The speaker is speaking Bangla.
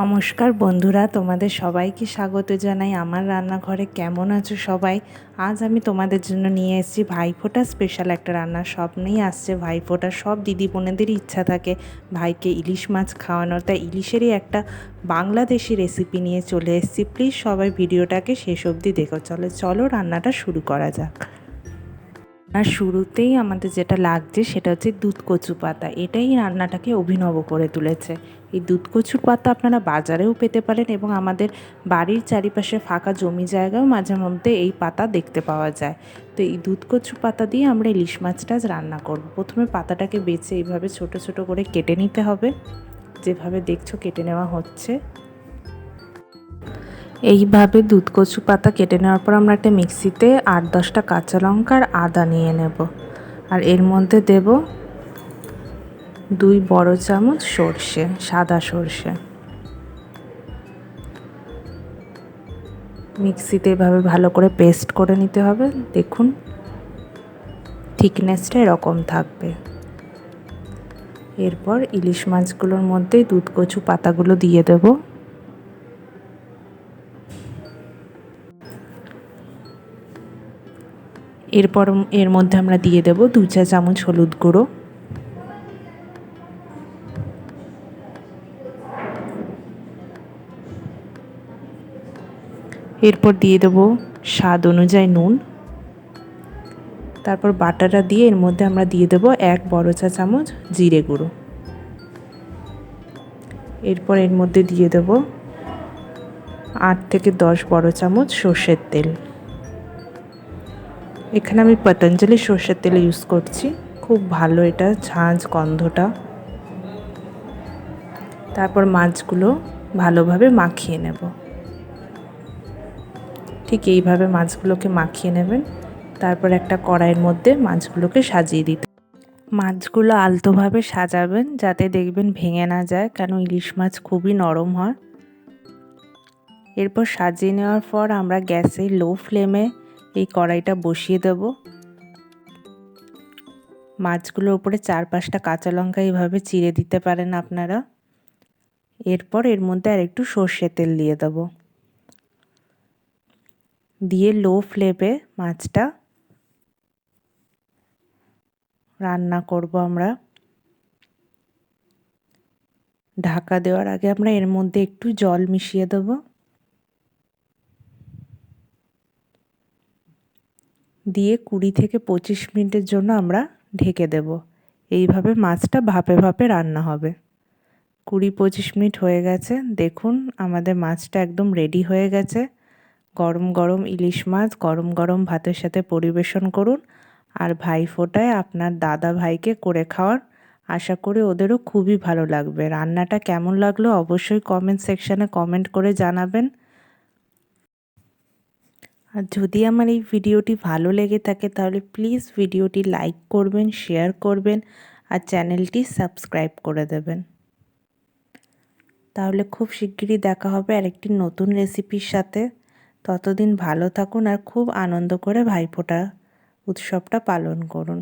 নমস্কার বন্ধুরা, তোমাদের সবাইকে স্বাগত জানাই আমার রান্নাঘরে। কেমন আছো সবাই? আজ আমি তোমাদের জন্য নিয়ে এসেছি ভাইফোঁটা স্পেশাল একটা রান্না। সামনেই আসছে ভাইফোঁটা। সব দিদি বোনেদেরই ইচ্ছা থাকে ভাইকে ইলিশ মাছ খাওয়ানোর, তাই ইলিশেরই একটা বাংলাদেশি রেসিপি নিয়ে চলে এসেছি। প্লিজ সবাই ভিডিওটাকে শেষ অবধি দেখো। চলো রান্নাটা শুরু করা যাক। আর শুরুতেই আমাদের যেটা লাগছে সেটা হচ্ছে দুধ কচু পাতা। এটাই রান্নাটাকে অভিনব করে তুলেছে। এই দুধ কচুর পাতা আপনারা বাজারেও পেতে পারেন এবং আমাদের বাড়ির চারিপাশে ফাঁকা জমি জায়গাও মাঝে মধ্যে এই পাতা দেখতে পাওয়া যায়। তো এই দুধ কচু পাতা দিয়ে আমরা ইলিশ মাছটা রান্না করব। প্রথমে পাতাটাকে বেছে এইভাবে ছোট ছোট করে কেটে নিতে হবে, যেভাবে দেখছো কেটে নেওয়া হচ্ছে। এইভাবে দুধ কচু পাতা কেটে নেওয়ার পর আমরা একটা মিক্সিতে 8-10টা কাঁচা লঙ্কা আর আদা নিয়ে নেব। আর এর মধ্যে দেব 2 বড় চামচ সর্ষে, সাদা সর্ষে। মিক্সিতে এভাবে ভালো করে পেস্ট করে নিতে হবে। দেখুন থিকনেসটা এরকম থাকবে। এরপর ইলিশ মাছগুলোর মধ্যে দুধ কচু পাতাগুলো দিয়ে দেব। এরপর এর মধ্যে আমরা দিয়ে দেব 2 চা চামচ হলুদ গুঁড়ো, এরপর দিয়ে দেব স্বাদ অনুযায়ী নুন। তারপর বাটাটা দিয়ে এর মধ্যে আমরা দিয়ে দেব 1 বড় চা চামচ জিরে গুঁড়ো। এরপর এর মধ্যে দিয়ে দেব 8 থেকে 10 বড় চামচ সর্ষের তেল। এখানে আমি পতঞ্জলি সর্ষের তেল ইউজ করছি, খুব ভালো এটা ঝাঁঝ গন্ধটা। তারপর মাছগুলো ভালোভাবে মাখিয়ে নেব। ঠিক এইভাবে মাছগুলোকে মাখিয়ে নেবেন। তারপর একটা কড়াইয়ের মধ্যে মাছগুলোকে সাজিয়ে দিতে। মাছগুলো আলতোভাবে সাজাবেন যাতে দেখবেন ভেঙে না যায়, কারণ ইলিশ মাছ খুবই নরম হয়। এরপর সাজিয়ে নেওয়ার পর আমরা গ্যাসে লো ফ্লেমে এই কড়াইটা বসিয়ে দেব। মাছগুলোর উপরে 4-5টা কাঁচা লঙ্কা এইভাবে চিড়ে দিতে পারেন আপনারা। এরপর এর মধ্যে আর একটু সর্ষের তেল দিয়ে দেব, দিয়ে লো ফ্লেমে মাছটা রান্না করব আমরা। ঢাকা দেওয়ার আগে আমরা এর মধ্যে একটু জল মিশিয়ে দেব, দিয়ে 20 থেকে 25 মিনিটের জন্য আমরা ঢেকে দেব। এইভাবে মাছটা ভাপে ভাপে রান্না হবে। 20-25 মিনিট হয়ে গেছে। দেখুন আমাদের মাছটা একদম রেডি হয়ে গেছে। গরম গরম ইলিশ মাছ গরম গরম ভাতের সাথে পরিবেশন করুন। আর ভাইফোঁটায় আপনার দাদা ভাইকে করে খাওয়ার, আশা করি ওদেরও খুবই ভালো লাগবে। রান্নাটা কেমন লাগলো অবশ্যই কমেন্ট সেকশানে কমেন্ট করে জানাবেন। আর যদি আমার এই ভিডিওটি ভালো লেগে থাকে তাহলে প্লিজ ভিডিওটি লাইক করবেন, শেয়ার করবেন আর চ্যানেলটি সাবস্ক্রাইব করে দেবেন। তাহলে খুব শিগগিরই দেখা হবে আরেকটি নতুন রেসিপির সাথে। ততদিন ভালো থাকুন আর খুব আনন্দ করে ভাইফোঁটা উৎসবটা পালন করুন।